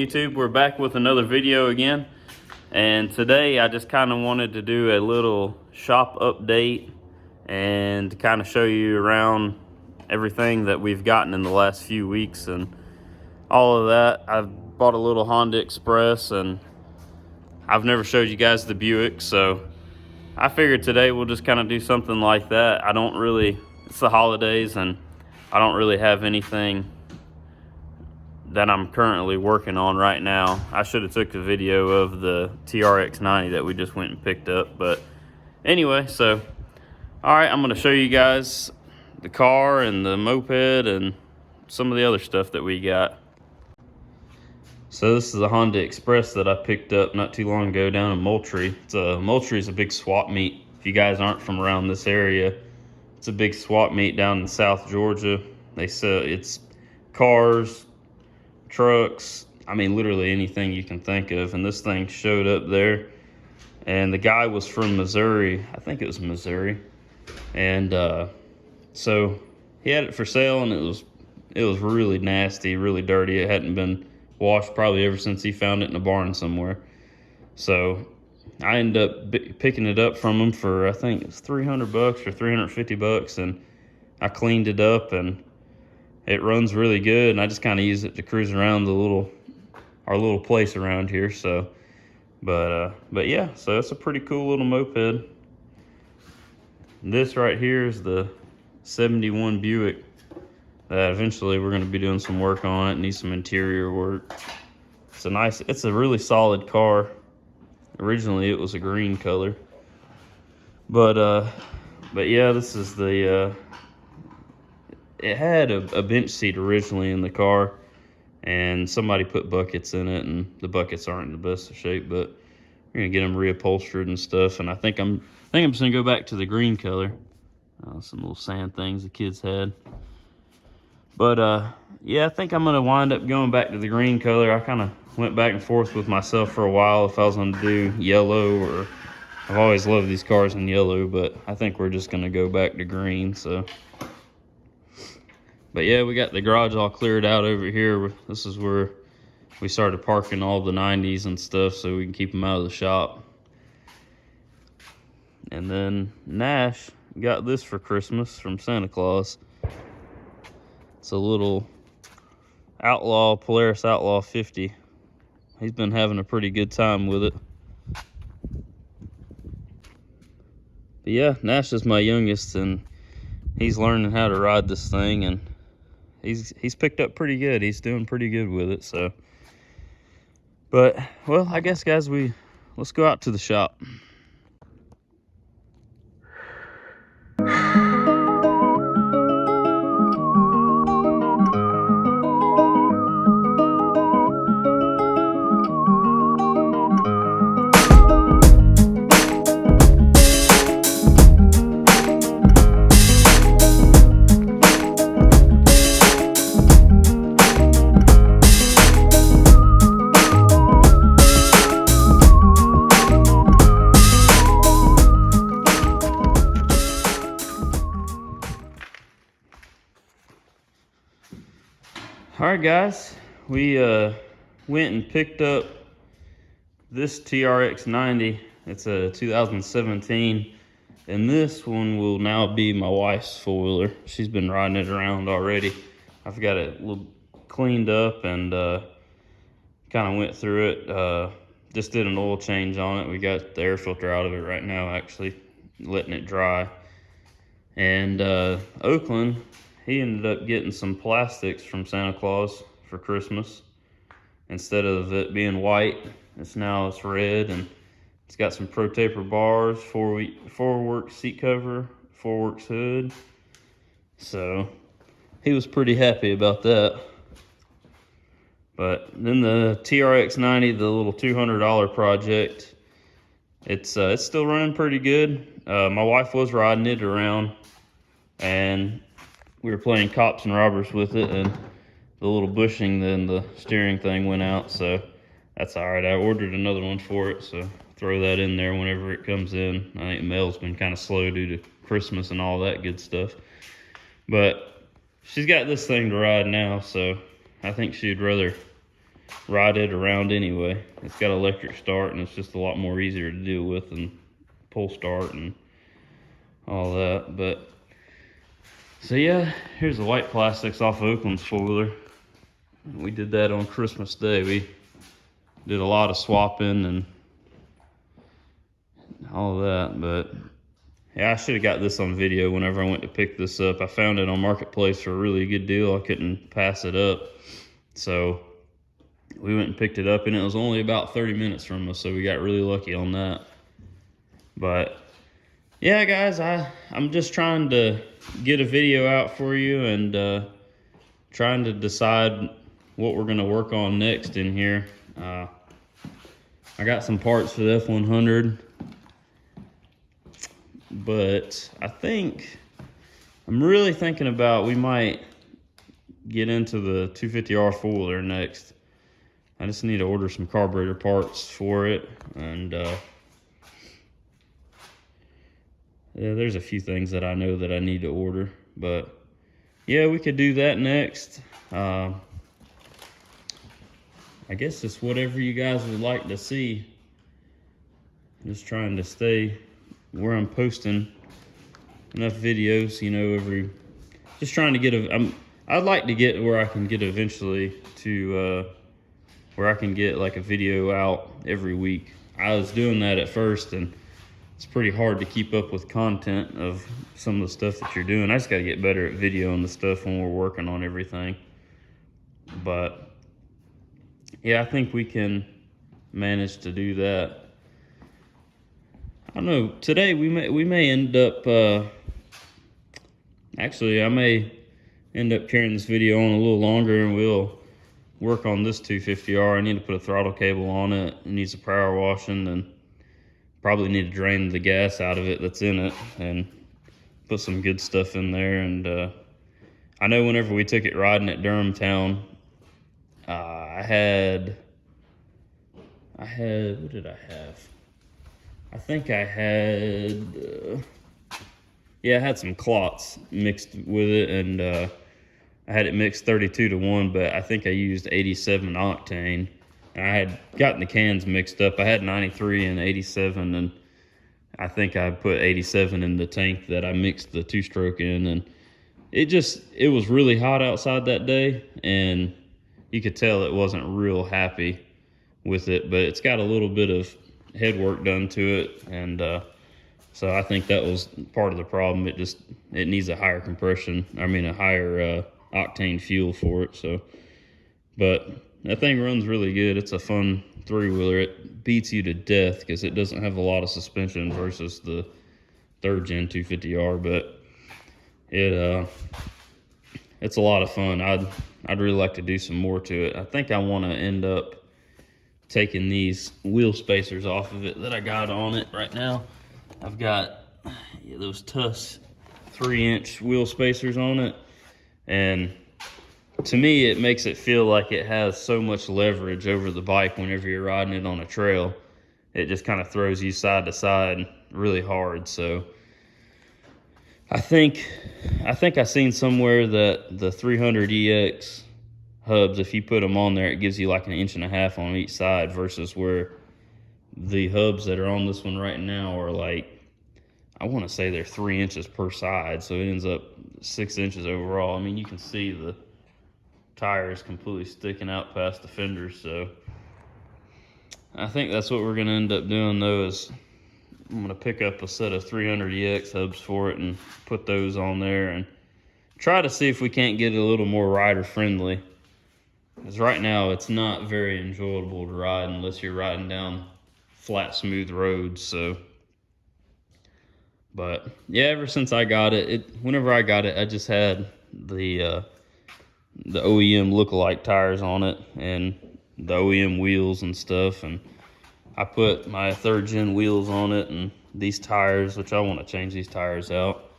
YouTube? We're back with another video again, and today I just kind of wanted to do a little shop update and kind of show you around everything that we've gotten in the last few weeks and all of that. I've bought a little Honda Express, and I've never showed you guys the Buick, so I figured today we'll just kind of do something like that. It's the holidays and I don't really have anything that I'm currently working on right now. I should have took a video of the TRX90 that we just went and picked up, but anyway, so all right, I'm going to show you guys the car and the moped and some of the other stuff that we got. So this is a Honda Express that I picked up not too long ago down in Moultrie. Moultrie is a big swap meet. If you guys aren't from around this area, it's a big swap meet down in South Georgia. They sell, it's cars, trucks, I mean literally anything you can think of, and this thing showed up there, and the guy was from Missouri. I think it was Missouri, and so he had it for sale, and it was really nasty, really dirty. It hadn't been washed probably ever since he found it in a barn somewhere. So I ended up picking it up from him for, I think it was $300 or $350, and I cleaned it up and it runs really good, and I just kind of use it to cruise around our little place around here. So but yeah, so it's a pretty cool little moped. This right here is the 71 Buick that eventually we're going to be doing some work on. It needs some interior work. It's a really solid car. Originally it was a green color, but yeah, this is the it had a bench seat originally in the car, and somebody put buckets in it, and the buckets aren't in the best of shape, but we're gonna get them reupholstered and stuff. And I think I'm just gonna go back to the green color. Some little sand things the kids had, but yeah, I think I'm gonna wind up going back to the green color. I kind of went back and forth with myself for a while if I was gonna do yellow, or I've always loved these cars in yellow, but I think we're just gonna go back to green. So but yeah, we got the garage all cleared out over here. This is where we started parking all the 90s and stuff so we can keep them out of the shop. And then Nash got this for Christmas from Santa Claus. It's a little Polaris Outlaw 50. He's been having a pretty good time with it. But yeah, Nash is my youngest, and he's learning how to ride this thing, and he's picked up pretty good. He's doing pretty good with it. So, but well, I guess guys, let's go out to the shop. All right, guys, we went and picked up this TRX90. It's a 2017, and this one will now be my wife's four-wheeler. She's been riding it around already. I've got it a little cleaned up and kind of went through it. Just did an oil change on it. We got the air filter out of it right now, actually letting it dry. And Oakland, he ended up getting some plastics from Santa Claus for Christmas. Instead of it being white, it's red, and it's got some Pro Taper bars, four-works seat cover, four-works hood. So he was pretty happy about that. But then the TRX90, the little $200 project, it's still running pretty good. My wife was riding it around, and we were playing cops and robbers with it, and the little bushing, then the steering thing went out, so that's all right. I ordered another one for it, so throw that in there whenever it comes in. I think the mail's been kind of slow due to Christmas and all that good stuff. But she's got this thing to ride now, so I think she'd rather ride it around anyway. It's got electric start, and it's just a lot more easier to deal with than pull start and all that. But so yeah, here's the white plastics off of Oakland's four-wheeler. We did that on Christmas Day. We did a lot of swapping and all that, but yeah, I should have got this on video whenever I went to pick this up. I found it on Marketplace for a really good deal. I couldn't pass it up. So we went and picked it up, and it was only about 30 minutes from us, so we got really lucky on that. But yeah, guys, I'm just trying to get a video out for you and trying to decide what we're gonna work on next in here. I got some parts for the F100, but I'm really thinking about we might get into the 250R four-wheeler next. I just need to order some carburetor parts for it, and yeah, there's a few things that I know that I need to order, but yeah, we could do that next. I guess it's whatever you guys would like to see. Just trying to stay where I'm posting enough videos, you know, just trying to get I'd like to get where I can get eventually to where I can get like a video out every week. I was doing that at first, and it's pretty hard to keep up with content of some of the stuff that you're doing. I just got to get better at videoing the stuff when we're working on everything. But yeah, I think we can manage to do that. I don't know, today we may end up, actually I may end up carrying this video on a little longer, and we'll work on this 250R. I need to put a throttle cable on it. It needs a power washing, and probably need to drain the gas out of it that's in it and put some good stuff in there. And I know whenever we took it riding at Durham Town, I had, what did I have? I think I had, yeah, I had some clots mixed with it, and I had it mixed 32-1, but I think I used 87 octane. And I had gotten the cans mixed up. I had 93 and 87, and I think I put 87 in the tank that I mixed the two-stroke in, and it was really hot outside that day, and you could tell it wasn't real happy with it, but it's got a little bit of head work done to it, and so I think that was part of the problem. It needs a higher a higher octane fuel for it. So, but that thing runs really good. It's a fun three-wheeler. It beats you to death because it doesn't have a lot of suspension versus the third gen 250R, but it's a lot of fun. I'd really like to do some more to it. I think I want to end up taking these wheel spacers off of it that I got on it right now. I've got those Tusk 3-inch wheel spacers on it, and to me it makes it feel like it has so much leverage over the bike whenever you're riding it on a trail. It just kind of throws you side to side really hard. So I think I seen somewhere that the 300EX hubs, if you put them on there, it gives you like 1.5 inches on each side, versus where the hubs that are on this one right now are like, I want to say they're 3 inches per side, so it ends up 6 inches overall. I mean, you can see the tires completely sticking out past the fenders. So I think that's what we're going to end up doing, though, is I'm going to pick up a set of 300EX hubs for it and put those on there and try to see if we can't get it a little more rider friendly. Because right now it's not very enjoyable to ride unless you're riding down flat, smooth roads. So, but yeah, ever since I got whenever I got it, I just had the OEM lookalike tires on it and the OEM wheels and stuff. And I put my 3rd gen wheels on it and these tires, which I want to change these tires out.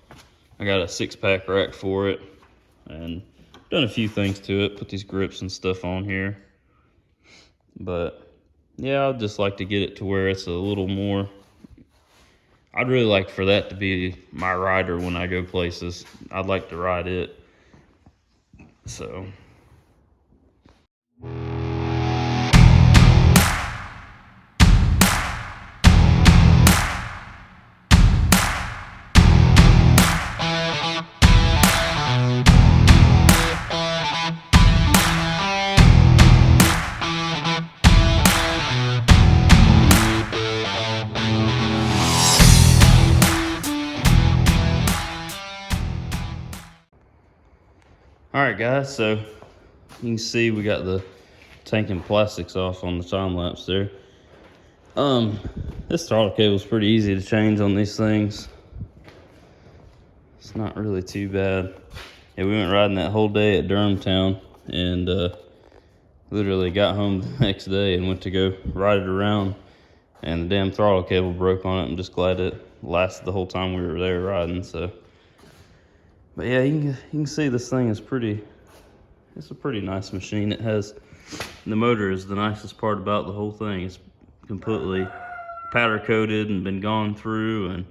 I got a 6-pack rack for it and done a few things to it, put these grips and stuff on here. But yeah, I'd just like to get it to where it's a little more, I'd really like for that to be my rider when I go places. I'd like to ride it. So All right, guys, so you can see we got the tank and plastics off on the time lapse there. This throttle cable is pretty easy to change on these things. It's not really too bad. Yeah, we went riding that whole day at Durham Town, and literally got home the next day and went to go ride it around, and the damn throttle cable broke on it. I'm just glad it lasted the whole time we were there riding. So, but yeah, you can see this thing is it's a pretty nice machine. It has, the motor is the nicest part about the whole thing. It's completely powder coated and been gone through and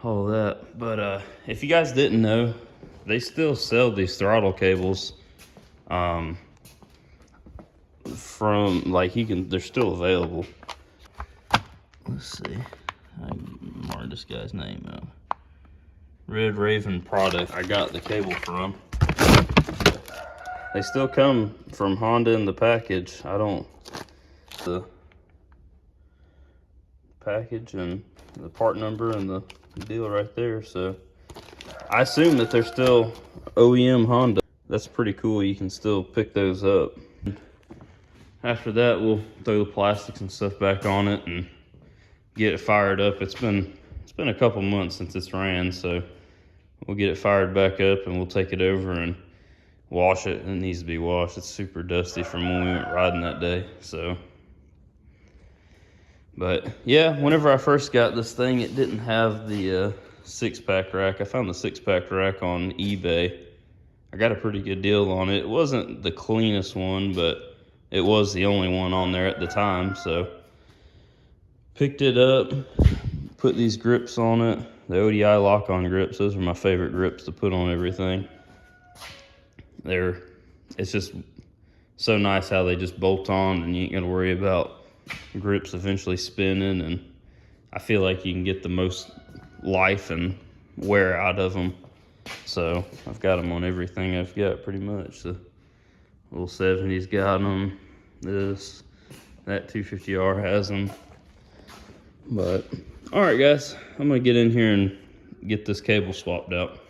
all that. But if you guys didn't know, they still sell these throttle cables from, like, they're still available. Let's see, I can mark this guy's name out. Red Raven product I got the cable from. They still come from Honda in the package. The package and the part number and the deal right there. So I assume that they're still OEM Honda. That's pretty cool. You can still pick those up. After that, we'll throw the plastics and stuff back on it and get it fired up. It's been a couple months since it's ran, so we'll get it fired back up and we'll take it over and wash it. It needs to be washed. It's super dusty from when we went riding that day. So, but yeah, whenever I first got this thing, it didn't have the 6-pack rack. I found the 6-pack rack on eBay. I got a pretty good deal on it. It wasn't the cleanest one, but it was the only one on there at the time. So picked it up, put these grips on it, the ODI lock-on grips. Those are my favorite grips to put on everything. It's just so nice how they just bolt on and you ain't gonna worry about grips eventually spinning, and I feel like you can get the most life and wear out of them. So I've got them on everything I've got pretty much. The little 70's got them, that 250R has them. But all right, guys, I'm gonna get in here and get this cable swapped out.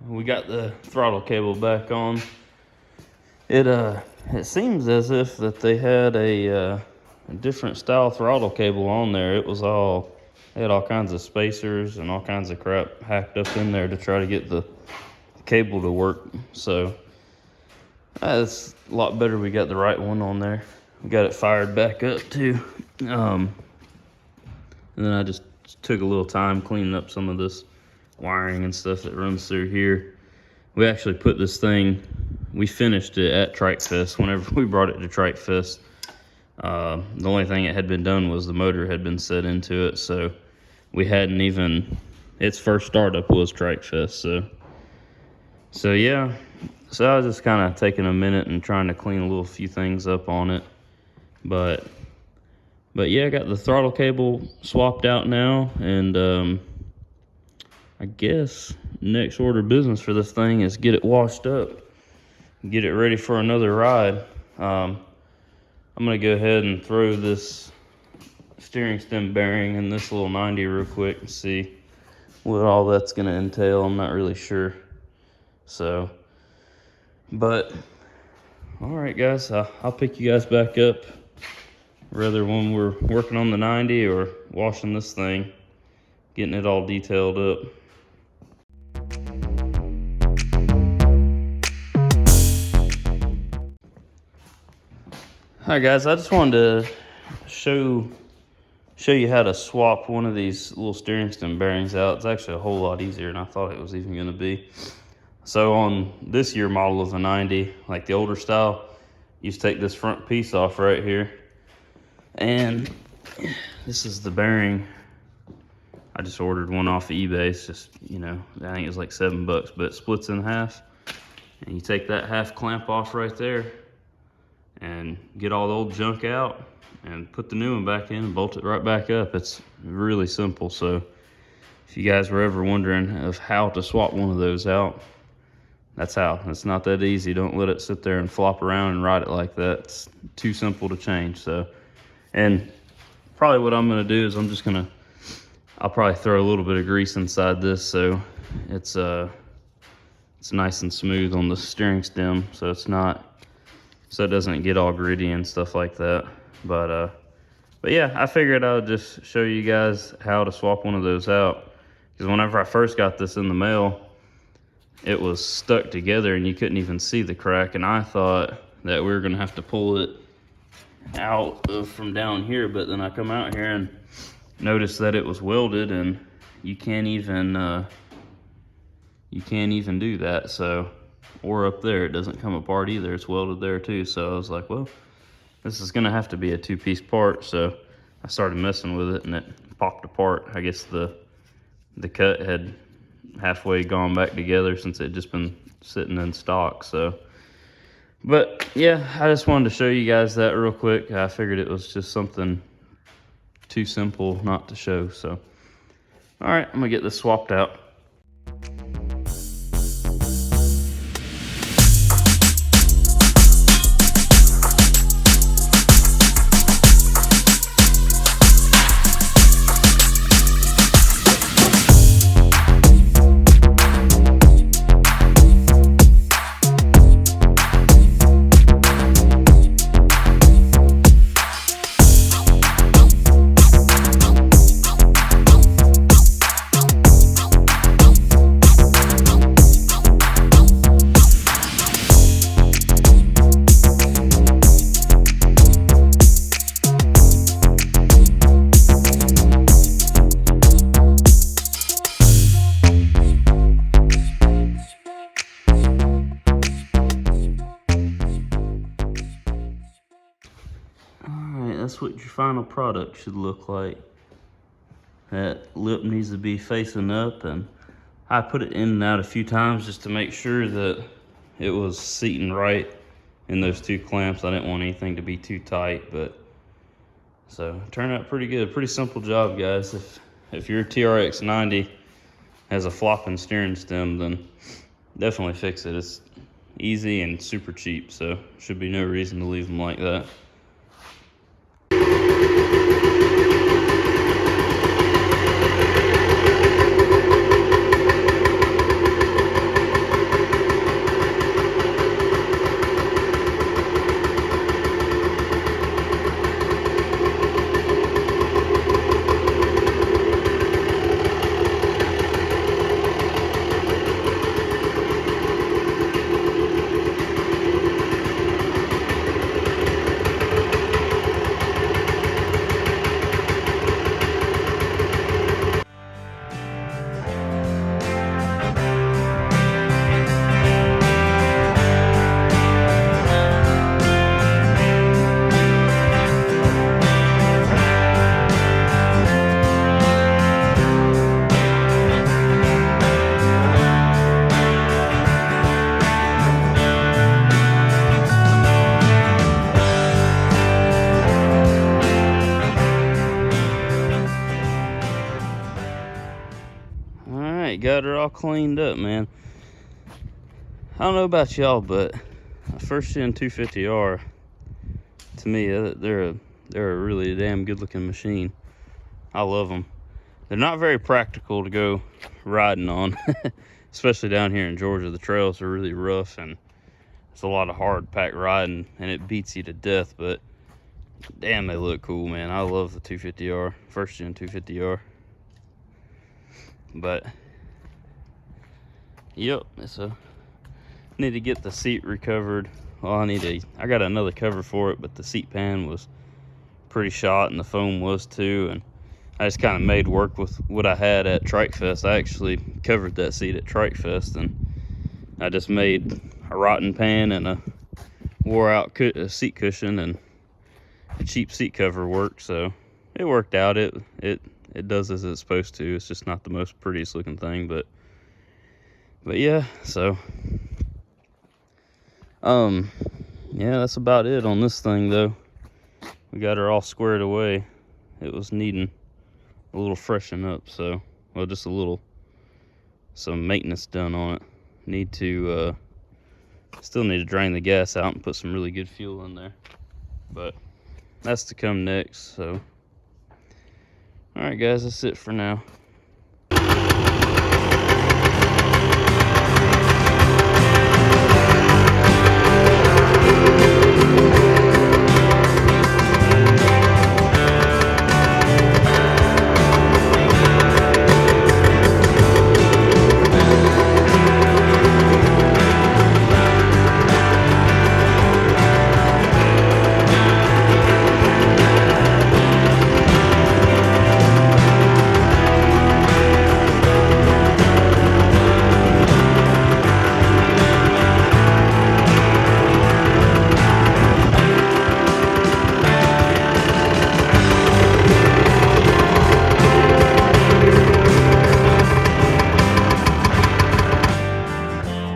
We got the throttle cable back on. It seems as if that they had a different style throttle cable on there. They had all kinds of spacers and all kinds of crap hacked up in there to try to get the cable to work. So that's a lot better we got the right one on there. We got it fired back up too. And then I just took a little time cleaning up some of this wiring and stuff that runs through here. We actually put this thing, we finished it at Trike Fest. Whenever we brought it to Trike Fest, the only thing that had been done was the motor had been set into it. So we hadn't even, its first startup was Trike Fest. So yeah, so I was just kind of taking a minute and trying to clean a few things up on it. But yeah, I got the throttle cable swapped out now, and I guess next order of business for this thing is get it washed up, get it ready for another ride. I'm gonna go ahead and throw this steering stem bearing in this little 90 real quick and see what all that's gonna entail. I'm not really sure. So, but all right, guys, I'll pick you guys back up, whether when we're working on the 90 or washing this thing, getting it all detailed up. Alright guys, I just wanted to show you how to swap one of these little steering stem bearings out. It's actually a whole lot easier than I thought it was even going to be. So on this year model of the 90, like the older style, you just take this front piece off right here, and this is the bearing. I just ordered one off of eBay. It's just, you know, I think it's like $7, but it splits in half, and you take that half clamp off right there and get all the old junk out and put the new one back in and bolt it right back up. It's really simple. So if you guys were ever wondering of how to swap one of those out, that's how. It's not that easy. Don't let it sit there and flop around and ride it like that. It's too simple to change. So, and probably what I'm gonna do is I'll probably throw a little bit of grease inside this so it's nice and smooth on the steering stem, so it doesn't get all gritty and stuff like that. But yeah, I figured I would just show you guys how to swap one of those out, because whenever I first got this in the mail, it was stuck together and you couldn't even see the crack, and I thought that we were gonna have to pull it out from down here, but then I come out here and notice that it was welded, and you can't even do that. So, or up there, it doesn't come apart either. It's welded there too. So I was like, well, this is gonna have to be a two-piece part. So I started messing with it and it popped apart. I guess the cut had halfway gone back together since it had just been sitting in stock. So, but yeah, I just wanted to show you guys that real quick. I figured it was just something too simple not to show. So, all right, I'm gonna get this swapped out. That's what your final product should look like. That lip needs to be facing up, and I put it in and out a few times just to make sure that it was seating right in those two clamps. I didn't want anything to be too tight, but so it turned out pretty good. Pretty simple job, guys. If your TRX 90 has a flopping steering stem, then definitely fix it. It's easy and super cheap, so should be no reason to leave them like that. Got her all cleaned up, man. I don't know about y'all, but first gen 250R, to me, they're a really damn good looking machine. I love them. They're not very practical to go riding on, especially down here in Georgia. The trails are really rough and it's a lot of hard pack riding and it beats you to death, but damn, they look cool, man. I love the 250R, first gen 250R. But yep, so need to get the seat recovered well, I got another cover for it, but the seat pan was pretty shot and the foam was too, and I just kind of made work with what I had at Trike Fest. I actually covered that seat at Trike Fest, and I just made a rotten pan and a wore out seat cushion and a cheap seat cover work, so it worked out. It does as it's supposed to. It's just not the most prettiest looking thing, but yeah, so yeah, that's about it on this thing though. We got her all squared away. It was needing a little freshen up, so, well, just some maintenance done on it. Still need to drain the gas out and put some really good fuel in there, but that's to come next. So all right guys, that's it for now.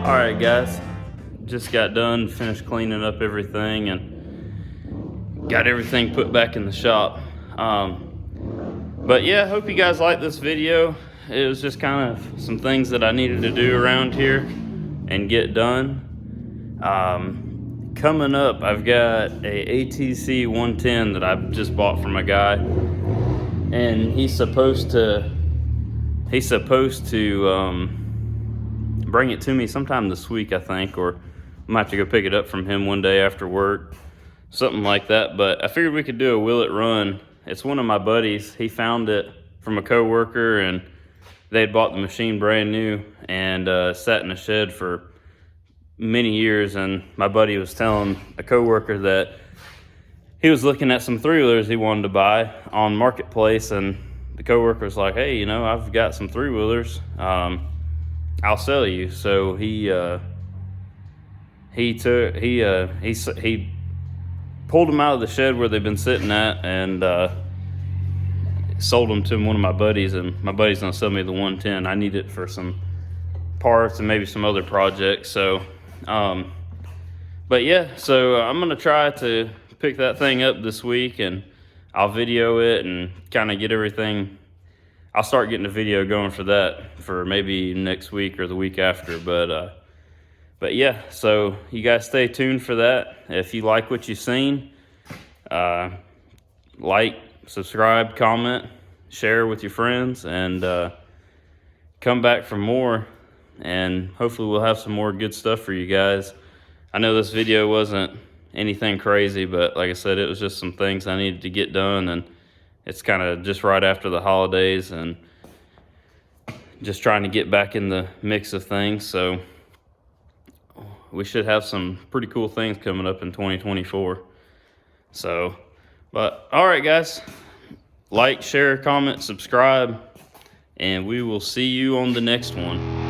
Alright guys, just got done, finished cleaning up everything and got everything put back in the shop. But yeah, hope you guys like this video. It was just kind of some things that I needed to do around here and get done. Coming up, I've got a Atc250r that I just bought from a guy, and he's supposed to bring it to me sometime this week, I think, or I might have to go pick it up from him one day after work, something like that. But I figured we could do a will it run. It's one of my buddies. He found it from a coworker, and they had bought the machine brand new and sat in a shed for many years. And my buddy was telling a coworker that he was looking at some three-wheelers he wanted to buy on Marketplace, and the coworker was like, "Hey, you know, I've got some three-wheelers. I'll sell you." So he pulled them out of the shed where they've been sitting at and sold them to one of my buddies, and my buddy's gonna sell me the 110. I need it for some parts and maybe some other projects. So but yeah, so I'm gonna try to pick that thing up this week, and I'll video it and kind of get everything. I'll start getting a video going for that for maybe next week or the week after. But yeah, so you guys stay tuned for that. If you like what you've seen, like, subscribe, comment, share with your friends, and come back for more, and hopefully we'll have some more good stuff for you guys. I know this video wasn't anything crazy, but like I said, it was just some things I needed to get done, and it's kind of just right after the holidays and just trying to get back in the mix of things. So we should have some pretty cool things coming up in 2024. So, but all right guys, like, share, comment, subscribe, and we will see you on the next one.